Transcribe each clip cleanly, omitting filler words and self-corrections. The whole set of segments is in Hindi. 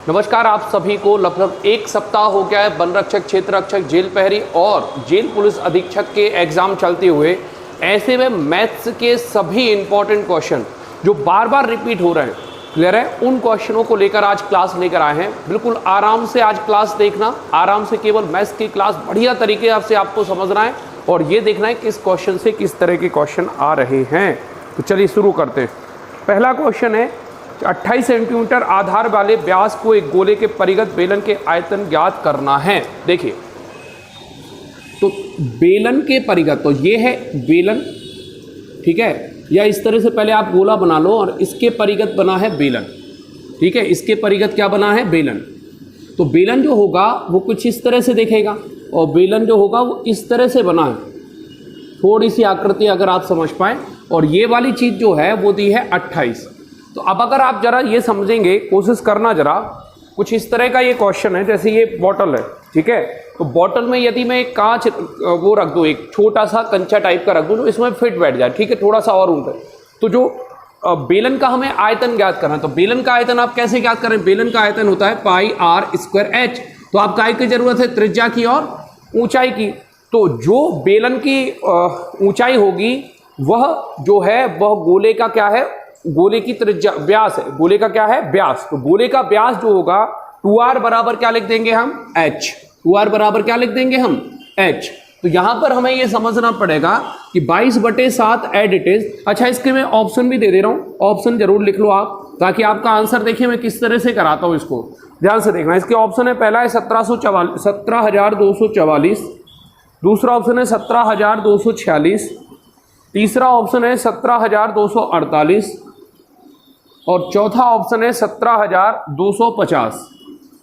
नमस्कार, आप सभी को लगभग एक सप्ताह हो गया है वन रक्षक, क्षेत्र रक्षक, जेल प्रहरी और जेल पुलिस अधीक्षक के एग्जाम चलते हुए। ऐसे में मैथ्स के सभी इंपॉर्टेंट क्वेश्चन जो बार बार रिपीट हो रहे हैं, क्लियर है, उन क्वेश्चनों को लेकर आज क्लास लेकर आए हैं। बिल्कुल आराम से आज क्लास देखना, आराम से केवल मैथ्स की क्लास बढ़िया तरीके से आपको समझना है और ये देखना है किस क्वेश्चन से किस तरह के क्वेश्चन आ रहे हैं। तो चलिए शुरू करते हैं। पहला क्वेश्चन है 28 सेंटीमीटर आधार वाले व्यास को एक गोले के परिगत बेलन के आयतन ज्ञात करना है। देखिए, तो बेलन के परिगत, तो ये है बेलन, ठीक है, या इस तरह से पहले आप गोला बना लो और इसके परिगत बना है बेलन, ठीक है, इसके परिगत क्या बना है, बेलन। तो बेलन जो होगा वो कुछ इस तरह से दिखेगा और बेलन जो होगा वो इस तरह से बना है। थोड़ी सी आकृति अगर आप समझ पाए, और ये वाली चीज़ जो है वो दी है 28। तो अब अगर आप जरा ये समझेंगे, कोशिश करना जरा, कुछ इस तरह का ये क्वेश्चन है, जैसे ये बॉटल है, ठीक है, तो बॉटल में यदि मैं एक कांच वो रख दूँ, एक छोटा सा कंचा टाइप का रख दूँ, तो इसमें फिट बैठ जाए, ठीक है, थोड़ा सा और ऊपर। तो जो बेलन का हमें आयतन ज्ञात करना है, तो बेलन का आयतन आप कैसे ज्ञात करें, बेलन का आयतन होता है पाई आर स्क्वायर एच। तो आप काय की जरूरत है, त्रिज्या की और ऊंचाई की। तो जो बेलन की ऊंचाई होगी वह जो है वह गोले का क्या है, गोले की त्रिज्या व्यास है, गोले का क्या है, व्यास। तो गोले का व्यास जो होगा 2r बराबर क्या लिख देंगे हम, h। 2r बराबर क्या लिख देंगे हम, h। तो यहां पर हमें यह समझना पड़ेगा कि 22/7 एड इट इज। अच्छा, इसके मैं ऑप्शन भी दे दे रहा हूं, ऑप्शन जरूर लिख लो आप, ताकि आपका आंसर देखिए मैं किस तरह से कराता हूं, इसको ध्यान से देखना। इसके ऑप्शन है, पहला है 17,244, दूसरा ऑप्शन है 17,246, तीसरा ऑप्शन है 17,248 और चौथा ऑप्शन है 17,250।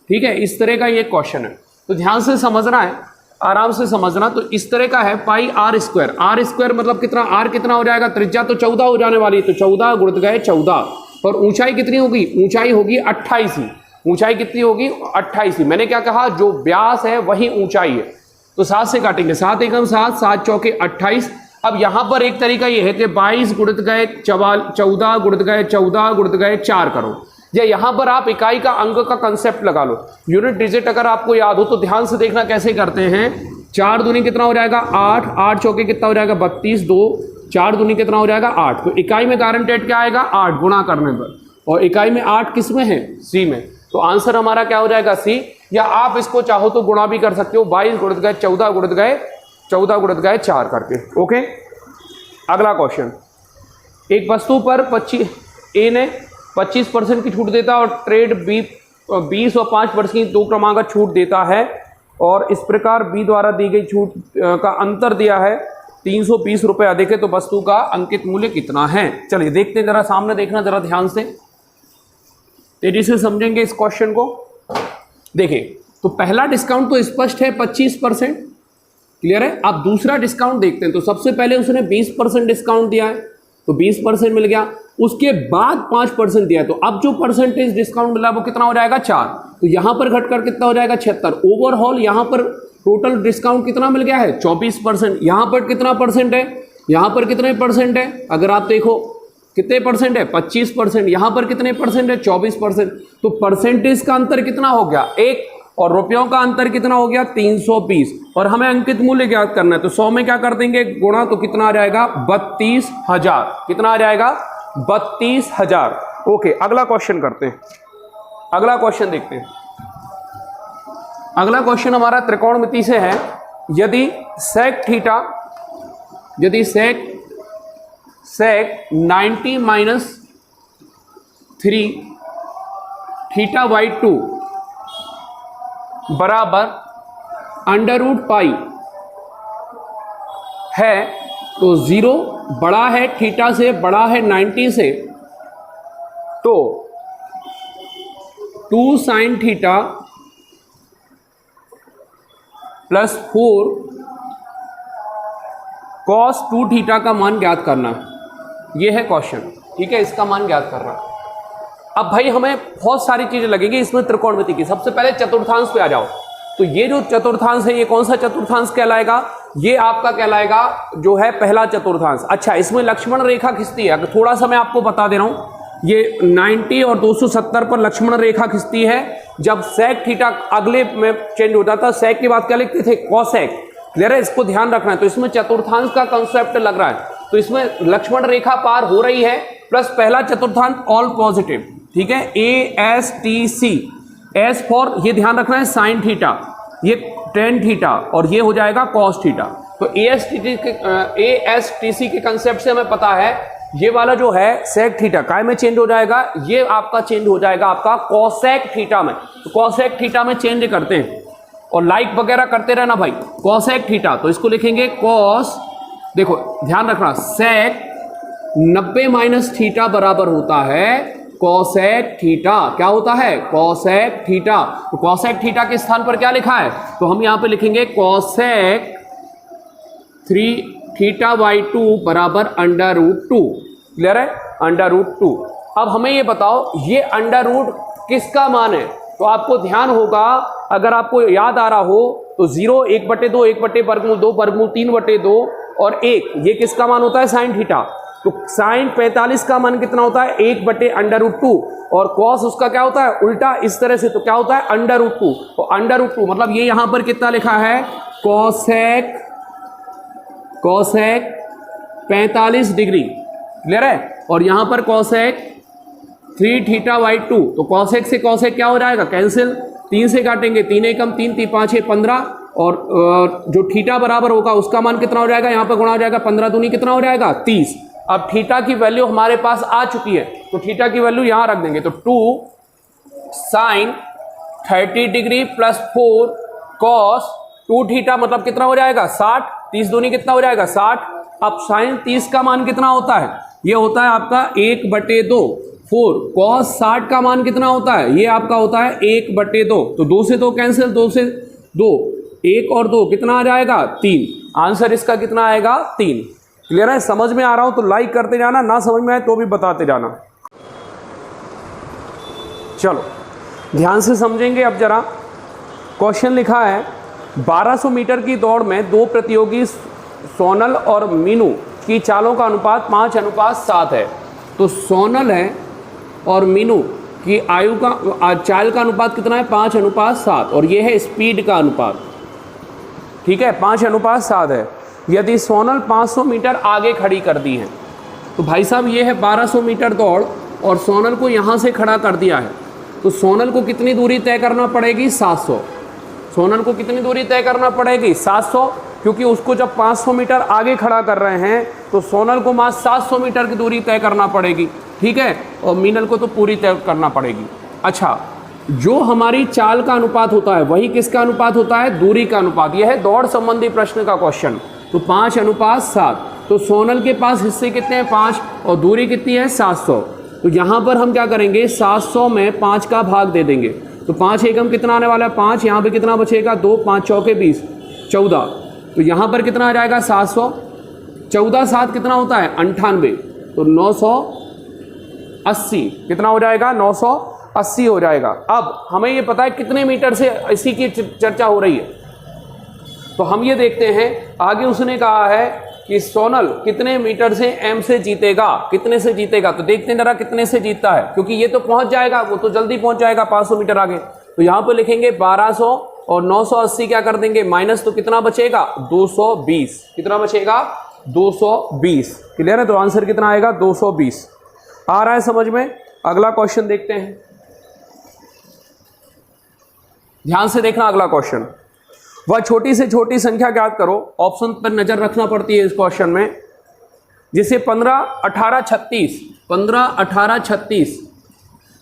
ठीक है, इस तरह का ये क्वेश्चन है, तो ध्यान से समझना है, आराम से समझना। तो इस तरह का है पाई आर स्क्वायर, आर स्क्वायर मतलब कितना, आर कितना हो जाएगा, त्रिज्या तो 14 हो जाने वाली, तो 14 गुणित गए 14, और ऊंचाई कितनी होगी, ऊंचाई होगी 28 ही। ऊंचाई कितनी होगी, 28 ही। मैंने क्या कहा, जो व्यास है वही ऊंचाई है। तो 7 से काटेंगे, 7 एकम 7, 7 चौके 28। अब यहां पर एक तरीका यह है कि 22 गुणित गए 14 गुणित गए 14 गुणित गए 4 करो, या यहां पर आप इकाई का अंक का कंसेप्ट लगा लो। यूनिट डिजिट अगर आपको याद हो तो ध्यान से देखना कैसे करते हैं। 4 दूनी कितना हो जाएगा 8, 8 चौके कितना हो जाएगा 32, 2 4 दूनी कितना हो जाएगा 8। तो इकाई में गारंटेड क्या आएगा 8 गुणा करने पर, और इकाई में 8 किस में है, सी में। तो आंसर हमारा क्या हो जाएगा, सी। या आप इसको चाहो तो गुणा भी कर सकते हो, 22 गुणित गए 14 गुणित गए 14 गुणित गए 4 करके। ओके, अगला क्वेश्चन, एक वस्तु पर ए ने 25% की छूट देता है और ट्रेड बी 20 और 5% की 2 क्रमागत छूट देता है, और इस प्रकार बी द्वारा दी गई छूट का अंतर दिया है 320 रुपये अधिक है, तो वस्तु का अंकित मूल्य कितना है। चलिए देखते हैं, जरा सामने देखना जरा ध्यान से, तेजी से समझेंगे इस क्वेश्चन को। देखिए, तो पहला डिस्काउंट तो स्पष्ट है 25%, क्लियर है। अब दूसरा डिस्काउंट देखते हैं। तो सबसे पहले उसने 20% डिस्काउंट दिया है, तो 20% मिल गया, उसके बाद 5% दिया है, तो अब जो परसेंटेज डिस्काउंट मिला वो कितना हो जाएगा 4। तो यहां पर घटकर कितना हो जाएगा 76। ओवरऑल यहां पर टोटल डिस्काउंट कितना मिल गया है 24%। यहां पर कितना परसेंट है, यहां पर कितने परसेंट है, अगर आप देखो कितने परसेंट है 25%, यहां पर कितने परसेंट है 24%। तो परसेंटेज का अंतर कितना हो गया 1, और रुपयों का अंतर कितना हो गया 320, और हमें अंकित मूल्य ज्ञात करना है। तो 100 में क्या कर देंगे गुणा, तो कितना आ जाएगा 32,000, कितना आ जाएगा 32,000। ओके, अगला क्वेश्चन करते हैं, अगला क्वेश्चन देखते हैं। अगला क्वेश्चन हमारा त्रिकोणमिति से है। यदि सेक थीटा, यदि सेक 90 - 3 θ/2 बराबर √π है, तो 0 बड़ा है थीटा से, बड़ा है 90 से, तो 2 sin θ + 4 cos 2θ का मान ज्ञात करना। यह है क्वेश्चन, ठीक है, इसका मान ज्ञात करना। अब भाई हमें बहुत सारी चीजें लगेगी इसमें त्रिकोणमिति की। सबसे पहले चतुर्थांश पे आ जाओ। तो ये जो चतुर्थांश है, ये कौन सा चतुर्थांश कहलाएगा, ये आपका कहलाएगा जो है पहला चतुर्थांश। अच्छा, इसमें लक्ष्मण रेखा खिंचती है, थोड़ा सा मैं आपको बता दे रहा हूं। ये 90 और 270 पर लक्ष्मण रेखा खिंचती है। जब सेक थीटा अगले में चेंज हो जाता है, सेक के बाद क्या लिखते थे, कॉसेक। क्लियर है, इसको ध्यान रखना है। तो इसमें चतुर्थांश का कंसेप्ट लग रहा है, तो इसमें लक्ष्मण रेखा पार हो रही है, प्लस पहला चतुर्थांश ऑल पॉजिटिव। ठीक है, ASTC, एस फॉर, ये ध्यान रखना है, साइन थीटा, ये टेन थीटा, और ये हो जाएगा कॉस थीटा। तो ASTC के कंसेप्ट से हमें पता है ये वाला जो है सेक थीटा काय में चेंज हो जाएगा, ये आपका चेंज हो जाएगा आपका कॉसेक थीटा में। तो कॉसेक थीटा में चेंज करते हैं, और लाइक वगैरह करते रहना भाई। कॉसेक थीटा, तो इसको लिखेंगे कॉस, देखो ध्यान रखना, सेक 90 माइनस थीटा बराबर होता है कॉसेक थीटा। क्या होता है, कॉसेक थीटा। तो कॉसेक थीटा के स्थान पर क्या लिखा है, तो हम यहां पे लिखेंगे कॉसेक 3 थीटा बाई 2 बराबर √2। क्लियर है, √2। अब हमें ये बताओ, ये √ किसका मान है। तो आपको ध्यान होगा, अगर आपको याद आ रहा हो तो 0, 1/2, 1/वर्गमूल 2, वर्गमूल 3/2 और 1, ये किसका मान होता है, साइन थीटा। तो साइन 45 का मान कितना होता है, 1/√2, और कॉस उसका क्या होता है, उल्टा इस तरह से, तो क्या होता है, √2। तो √2 मतलब ये यहां पर कितना लिखा है, कॉसेक 45 डिग्री। क्लियर है, और यहां पर कॉसेक 3 थीटा बाई 2। तो कॉसेक से कॉसेक क्या हो जाएगा, कैंसिल, 3 से काटेंगे, 3 एकम 3, 3 5 15, और जो थीटा बराबर होगा उसका मान कितना हो जाएगा, यहां पर गुणा हो जाएगा, 15 दूनी कितना हो जाएगा, 30। अब थीटा की वैल्यू हमारे पास आ चुकी है, तो थीटा की वैल्यू यहां रख देंगे। तो 2 sine 30 degree plus 4 cos 2 theta मतलब कितना हो जाएगा, 60, 30 दूनी कितना हो जाएगा, 60। अब साइन 30 का मान कितना होता है, ये होता है आपका 1/2। 4 कॉस 60 का मान कितना होता है, ये आपका होता है 1/2। तो 2 से 2 कैंसिल, 2 से 2, 1 और 2 कितना आ जाएगा, 3। आंसर इसका कितना आएगा, 3। क्लियर है, समझ में आ रहा हो तो लाइक करते जाना, ना समझ में आए तो भी बताते जाना। चलो ध्यान से समझेंगे। अब जरा क्वेश्चन लिखा है, 1200 मीटर की दौड़ में 2 प्रतियोगी सोनल और मीनू की चालों का अनुपात 5:7 है। तो सोनल है और मीनू की आयु का चाल का अनुपात कितना है, 5:7, और ये है स्पीड का अनुपात। ठीक है, 5:7 है। यदि सोनल 500 मीटर आगे खड़ी कर दी है, तो भाई साहब ये है 1200 मीटर दौड़, और सोनल को यहाँ से खड़ा कर दिया है, तो सोनल को कितनी दूरी तय करना पड़ेगी, 700। सोनल को कितनी दूरी तय करना पड़ेगी, 700, क्योंकि उसको जब 500 मीटर आगे खड़ा कर रहे हैं तो सोनल को मात्र 700 मीटर की दूरी तय करना पड़ेगी। ठीक है, और मीनल को तो पूरी तय करना पड़ेगी। अच्छा, जो हमारी चाल का अनुपात होता है वही किसका अनुपात होता है, दूरी का अनुपात। यह है दौड़ संबंधी प्रश्न का क्वेश्चन। तो 5:7। तो सोनल के पास हिस्से कितने हैं, 5, और दूरी कितनी है, 700। तो यहाँ पर हम क्या करेंगे, 700 में 5 का भाग दे देंगे। तो 5 एकम कितना आने वाला है, 5, यहाँ पे कितना बचेगा, 2, 5 चौके 20, 14। तो यहाँ पर कितना आ जाएगा, 700, 14 7 कितना होता है, 98। तो 980 कितना हो जाएगा, 980 हो जाएगा। अब हमें ये पता है कितने मीटर से इसी की चर्चा हो रही है, तो हम ये देखते हैं। आगे उसने कहा है कि सोनल कितने मीटर से एम से जीतेगा, कितने से जीतेगा। तो देखते हैं जरा कितने से जीतता है, क्योंकि ये तो पहुंच जाएगा, वो तो जल्दी पहुंच जाएगा 500 मीटर आगे। तो यहाँ पे लिखेंगे 1200 और 980 क्या कर देंगे माइनस, तो कितना बचेगा, 220। कितना बचेगा, 220। क्लियर है, तो आंसर कितना आएगा, 220। आ रहा है समझ में। अगला क्वेश्चन देखते हैं, ध्यान से देखना अगला क्वेश्चन। वह छोटी से छोटी संख्या ज्ञात करो, ऑप्शन पर नजर रखना पड़ती है इस क्वेश्चन में, जिसे 15, 18, 36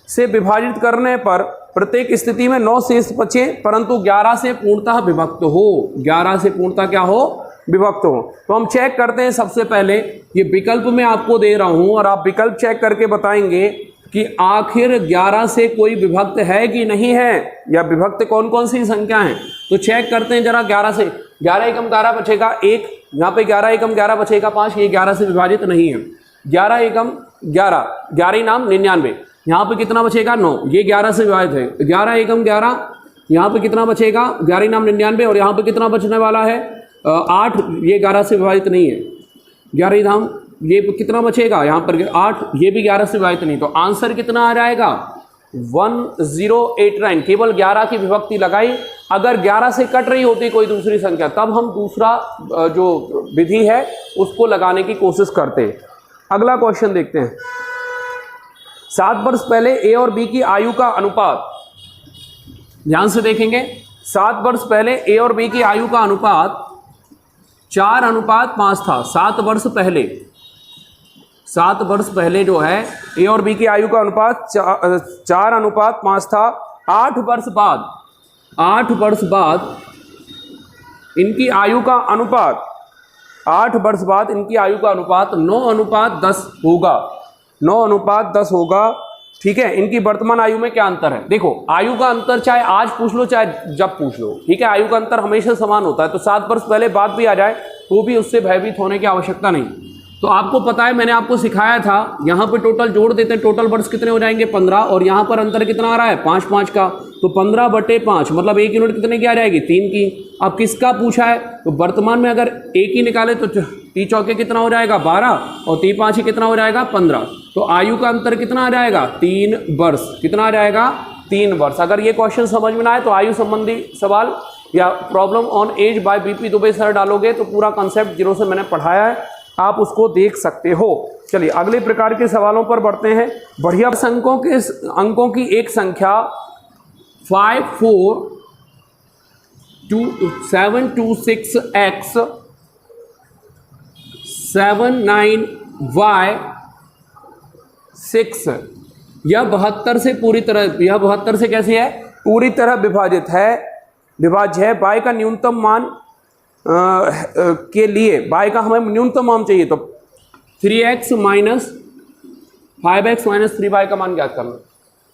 से विभाजित करने पर प्रत्येक स्थिति में 9 शेष बचे, परंतु 11 से पूर्णतः विभक्त हो। 11 से पूर्णतः क्या हो, विभक्त हो। तो हम चेक करते हैं। सबसे पहले ये विकल्प मैं आपको दे रहा हूं, और आप विकल्प चेक करके बताएंगे कि आखिर 11 से कोई विभक्त है कि नहीं है, या विभक्त कौन कौन सी संख्या है। तो चेक करते हैं जरा। 11 से 11 एकम 11 बचेगा 1, यहाँ पे 11 एकम 11 बचेगा 5, ये 11 से विभाजित नहीं है। 11 एकम 11, 11 नाम 99, यहाँ पे कितना बचेगा 9, ये 11 से विभाजित है। 11 एकम 11, यहाँ पे कितना बचेगा 11 नाम 99, और यहाँ पे कितना बचने वाला है 8, ये 11 से विभाजित नहीं है। 11 धाम ये कितना बचेगा यहाँ पर 8, ये भी 11 से विभाजित नहीं, तो आंसर कितना आ जाएगा 1089। केवल 11 की विभक्ति लगाई। अगर 11 से कट रही होती कोई दूसरी संख्या तब हम दूसरा जो विधि है उसको लगाने की कोशिश करते। अगला क्वेश्चन देखते हैं। 7 वर्ष पहले ए और बी की आयु का अनुपात, ध्यान से देखेंगे। 7 वर्ष पहले ए और बी की आयु का अनुपात 4:5 था। 7 वर्ष पहले जो है ए और बी की आयु का अनुपात 4:5 था। 8 वर्ष बाद इनकी आयु का अनुपात 9:10 होगा। 9:10 होगा। ठीक है, इनकी वर्तमान आयु में क्या अंतर है? देखो, आयु का अंतर चाहे आज पूछ लो चाहे जब पूछ लो, ठीक है, आयु का अंतर हमेशा समान होता है। तो 7 वर्ष पहले बात भी आ जाए तो भी उससे भयभीत होने की आवश्यकता नहीं। तो आपको पता है, मैंने आपको सिखाया था, यहाँ पे टोटल जोड़ देते हैं, टोटल वर्ष कितने हो जाएंगे 15, और यहाँ पर अंतर कितना आ रहा है 5 का, तो 15/5 मतलब 1 यूनिट कितने की आ जाएगी 3 की। अब किसका पूछा है? तो वर्तमान में अगर 1 ही निकाले तो 3 चौके कितना हो जाएगा 12 और 3 5 ही कितना हो जाएगा 15। तो आयु का अंतर कितना आ जाएगा 3 वर्ष। कितना आ जाएगा 3 वर्ष। अगर ये क्वेश्चन समझ में ना आए तो आयु संबंधी सवाल या problem on age by BP Dubey sir डालोगे तो पूरा कंसेप्ट जीरो से मैंने पढ़ाया है, आप उसको देख सकते हो। चलिए अगले प्रकार के सवालों पर बढ़ते हैं। बढ़िया अंकों की एक संख्या 54726x 79y6 यह 72 से पूरी तरह, यह 72 से कैसी है? पूरी तरह विभाज्य है। y का न्यूनतम मान के लिए y का हमें न्यूनतम मान चाहिए, तो 3x minus 5x minus 3y का मान ज्ञात करना।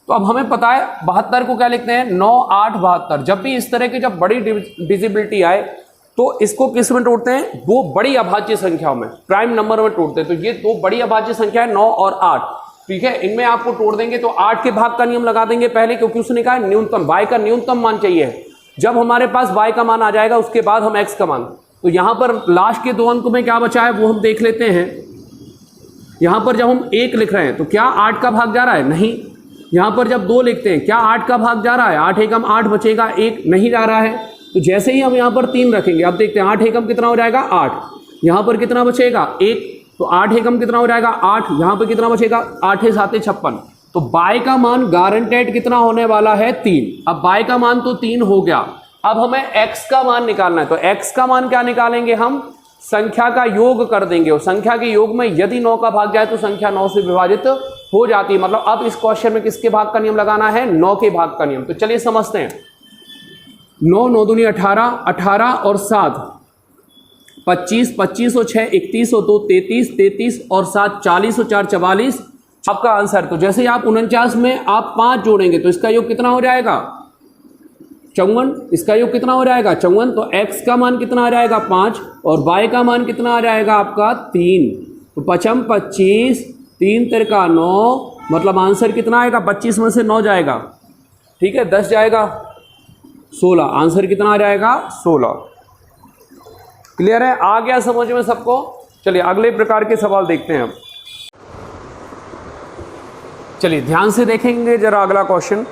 तो अब हमें पता है 72 को क्या लिखते हैं 9 8 72। जब भी इस तरह की जब बड़ी डिविजिबिलिटी आए तो इसको किस में तोड़ते हैं? 2 बड़ी अभाज्य संख्याओं में, प्राइम नंबर में तोड़ते हैं। तो ये 2 बड़ी अभाज्य संख्या है 9 और 8। ठीक है, इनमें आपको तोड़ देंगे तो 8 के भाग का नियम लगा देंगे पहले, क्योंकि उसने कहा न्यूनतम y का न्यूनतम मान चाहिए। जब हमारे पास y का मान आ जाएगा उसके बाद हम x का मान, तो यहां पर लास्ट के 2 अंक में क्या बचा है वो हम देख लेते हैं। यहां पर जब हम 1 लिख रहे हैं तो क्या 8 का भाग जा रहा है? नहीं। यहां पर जब 2 लिखते हैं क्या 8 का भाग जा रहा है? 8 एकम 8 बचेगा, 1 नहीं जा रहा है। तो जैसे ही हम यहां पर 3 रखेंगे, अब देखते हैं 8 एकम कितना हो जाएगा 8, यहां पर कितना बचेगा 1, तो 8 एकम कितना हो जाएगा 8, यहां पर कितना बचेगा 8 7 56। तो y का मान गारंटेड कितना होने वाला है 3। अब y का मान तो 3 हो गया, अब हमें x का मान निकालना है। तो x का मान क्या निकालेंगे हम? संख्या का योग कर देंगे, और संख्या के योग में यदि 9 का भाग जाए तो संख्या 9 से विभाजित हो जाती है। मतलब अब इस क्वेश्चन में किसके भाग का नियम लगाना है? 9 के भाग का नियम। तो चलिए समझते हैं। 9 9 दूनी 18, 18 और 7 25, 25 और 6 31 और 2 33, 33 और 7 40 और 4 44 आपका आंसर। तो जैसे ही आप 49 में आप 5 जोड़ेंगे तो इसका योग कितना हो जाएगा 54। इसका योग कितना हो जाएगा 54। तो x का मान कितना आ जाएगा 5 और y का मान कितना आ जाएगा आपका 3। तो 55 25 3 तिरका 9, मतलब आंसर कितना आएगा 25 में से 9 जाएगा, ठीक है, 10 जाएगा 16। आंसर कितना आ जाएगा 16। क्लियर है? आ गया समझ में सबको? चलिए अगले प्रकार के सवाल देखते हैं। अब चलिए ध्यान से देखेंगे जरा अगला क्वेश्चन।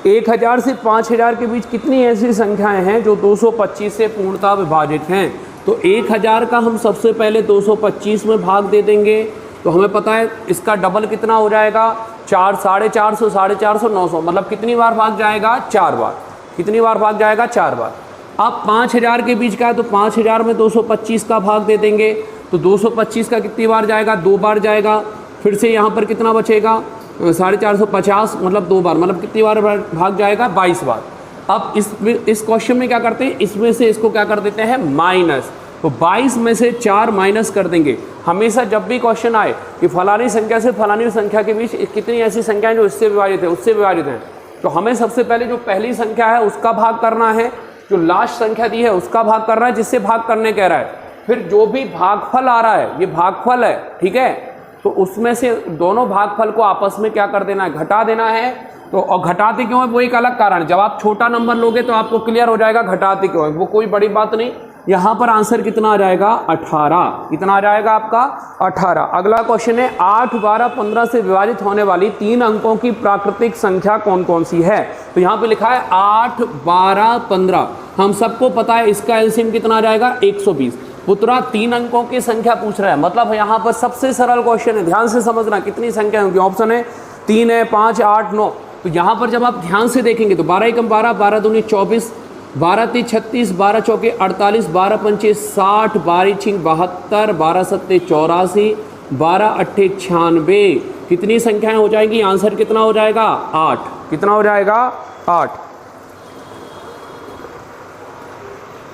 1000 से 5000 के बीच कितनी ऐसी संख्याएं हैं जो 225 से पूर्णतः विभाजित हैं? तो 1000 का हम सबसे पहले 225 में भाग दे देंगे, तो हमें पता है इसका डबल कितना हो जाएगा 4, 450, 450, 900, मतलब कितनी बार भाग जाएगा 4 बार। कितनी बार भाग जाएगा 4 बार। अब 5000 के बीच का है तो 5000 में 225 का भाग दे देंगे, तो 225 का कितनी बार जाएगा 2 बार जाएगा। फिर से यहाँ पर कितना बचेगा 450, मतलब 2 बार, मतलब कितनी बार भाग जाएगा 22 बार। अब इस क्वेश्चन में क्या करते हैं, इसमें से इसको क्या कर देते हैं माइनस, तो 22 में से 4 माइनस कर देंगे। हमेशा जब भी क्वेश्चन आए कि फलानी संख्या से फलानी संख्या के बीच कितनी ऐसी संख्याएं जो इससे विभाजित है उससे विभाजित हैं, तो हमें सबसे पहले जो पहली संख्या है उसका भाग करना है, जो लास्ट संख्या दी है उसका भाग करना है जिससे भाग करने कह रहा है। फिर जो भी भागफल आ रहा है ये भागफल है, ठीक है, तो उसमें से दोनों भागफल को आपस में क्या कर देना है घटा देना है। तो और घटाते क्यों है वो एक अलग कारण है, जब आप छोटा नंबर लोगे तो आपको क्लियर हो जाएगा घटाते क्यों है, वो कोई बड़ी बात नहीं। यहाँ पर आंसर कितना आ जाएगा 18। कितना आ जाएगा आपका 18। अगला क्वेश्चन है 8, 12, 15 से विभाजित होने वाली 3 अंकों की प्राकृतिक संख्या कौन कौन सी है। तो यहाँ पे लिखा है 8, 12, 15। हम सबको पता है इसका एलसीएम कितना आ जाएगा 120। पुत्रा 3 अंकों की संख्या पूछ रहा है, मतलब यहाँ पर सबसे सरल क्वेश्चन है, ध्यान से समझना कितनी संख्या होगी। ऑप्शन है 3 है, 5, 8, 9। तो यहाँ पर जब आप ध्यान से देखेंगे तो 12 एकम 12, 12 दूनी 24, 12 तीन 36, 12 चौके 48, 12 पंचे 60, 12 छिंग 72, 12 सत्ते 84, 12 अट्ठे 96। कितनी संख्याएं हो जाएंगी, आंसर कितना हो जाएगा 8। कितना हो जाएगा 8।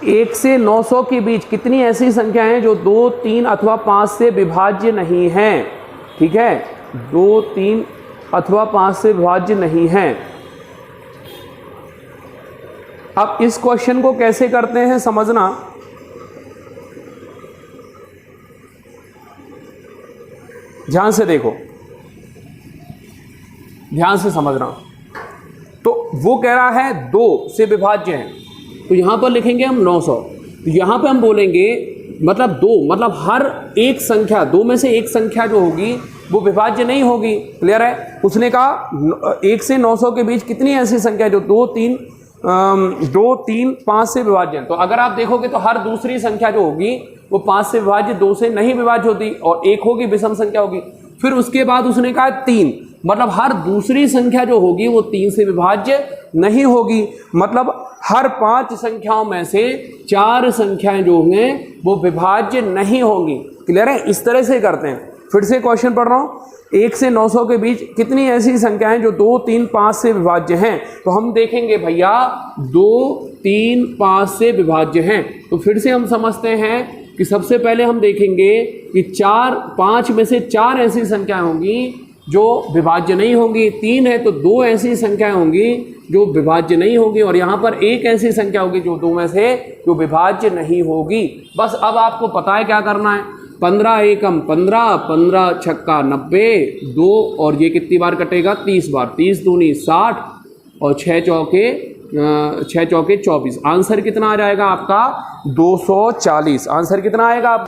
1 से 900 के बीच कितनी ऐसी संख्याएं हैं जो 2, 3 अथवा 5 से विभाज्य नहीं हैं। ठीक है, 2, 3 अथवा 5 से विभाज्य नहीं हैं। अब इस क्वेश्चन को कैसे करते हैं समझना। ध्यान से देखो, ध्यान से समझना। तो वो कह रहा है 2 से विभाज्य है, तो यहां पर लिखेंगे हम 900। तो यहां पे हम बोलेंगे मतलब 2, मतलब हर एक संख्या 2 में से एक संख्या जो होगी वो विभाज्य नहीं होगी। क्लियर है। उसने कहा 1 से 900 के बीच कितनी ऐसी संख्या जो 2, 3, 5 से विभाज्य है। तो अगर आप देखोगे तो हर दूसरी संख्या जो होगी वो 5 से विभाज्य, 2 से नहीं विभाज्य होती, और 1 होगी विषम संख्या होगी। फिर उसके बाद उसने कहा 3, मतलब हर दूसरी संख्या जो होगी वो 3 से विभाज्य नहीं होगी। मतलब हर 5 संख्याओं में से 4 संख्याएं जो हैं वो विभाज्य नहीं होंगी। क्लियर है। इस तरह से करते हैं। फिर से क्वेश्चन पढ़ रहा हूं, 1 से 900 के बीच कितनी ऐसी संख्याएं जो 2, 3, 5 से विभाज्य हैं। तो हम देखेंगे भैया 2, 3, 5 से विभाज्य हैं। तो फिर से हम समझते हैं कि सबसे पहले हम देखेंगे कि 4, 5 में से 4 ऐसी संख्याएं होंगी जो विभाज्य नहीं होंगी। 3 है तो 2 ऐसी संख्याएं होंगी जो विभाज्य नहीं होगी, और यहाँ पर 1 ऐसी संख्या होगी जो 2 में से जो विभाज्य नहीं होगी। बस अब आपको पता है क्या करना है। 15 एकम 15, 15 छक्का 90, 2 और ये कितनी बार कटेगा 30 बार, 30 दूनी 60 और 6 चौके 24। आंसर कितना आ जाएगा आपका 240। आंसर कितना आएगा।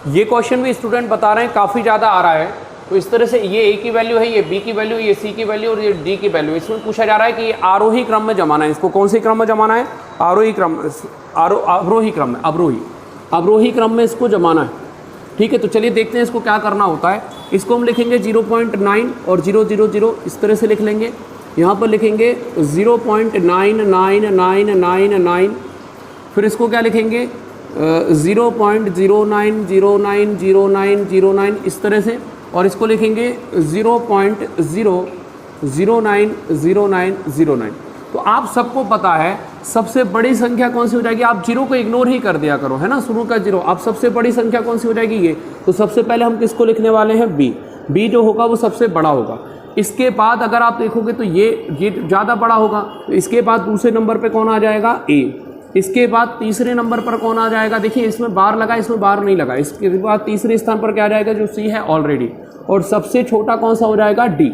ये क्वेश्चन भी स्टूडेंट बता रहे हैं काफ़ी ज़्यादा आ रहा है। तो इस तरह से ये ए की वैल्यू है, ये बी की वैल्यू, ये सी की वैल्यू और ये डी की वैल्यू। इसमें पूछा जा रहा है कि ये आरोही क्रम में जमाना है। इसको कौन से क्रम में जमाना है, आरोही क्रम, अवरोही क्रम में, अवरोही क्रम में इसको जमाना है। ठीक है, तो चलिए देखते हैं इसको क्या करना होता है। इसको हम लिखेंगे 0.9 और 000 इस तरह से लिख लेंगे। यहाँ पर लिखेंगे 0.99999, फिर इसको क्या लिखेंगे 0.09090909 इस तरह से, और इसको लिखेंगे 0.0090909। तो आप सबको पता है सबसे बड़ी संख्या कौन सी हो जाएगी। आप 0 को इग्नोर ही कर दिया करो, है ना, शुरू का 0। अब सबसे बड़ी संख्या कौन सी हो जाएगी ये। तो सबसे पहले हम किसको लिखने वाले हैं, बी जो होगा वो सबसे बड़ा होगा। इसके बाद अगर आप देखोगे तो ये ज़्यादा बड़ा होगा। तो इसके बाद दूसरे नंबर पे कौन आ जाएगा, ए। इसके बाद तीसरे नंबर पर कौन आ जाएगा, देखिए इसमें बार लगा, इसमें बार नहीं लगा। इसके बाद तीसरे स्थान पर क्या आ जाएगा, जो सी है ऑलरेडी। और सबसे छोटा कौन सा हो जाएगा, डी।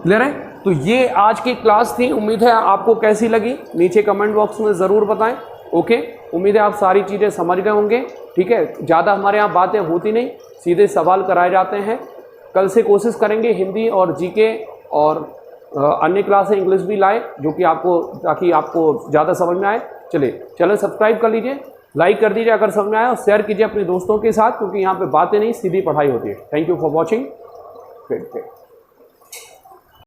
क्लियर है। तो ये आज की क्लास थी। उम्मीद है आपको कैसी लगी, नीचे कमेंट बॉक्स में ज़रूर बताएं। ओके, उम्मीद है आप सारी चीज़ें समझ गए होंगे। ठीक है, ज़्यादा हमारे यहाँ बातें होती नहीं, सीधे सवाल कराए जाते हैं। कल से कोशिश करेंगे हिंदी और जीके और अन्य क्लासें इंग्लिश भी लाए, जो कि आपको, ताकि आपको ज़्यादा समझ में आए। चलिए, चैनल सब्सक्राइब कर लीजिए, लाइक कर दीजिए अगर समझ में आया, और शेयर कीजिए अपने दोस्तों के साथ, क्योंकि यहाँ पे बातें नहीं सीधी पढ़ाई होती है। Thank you for watching.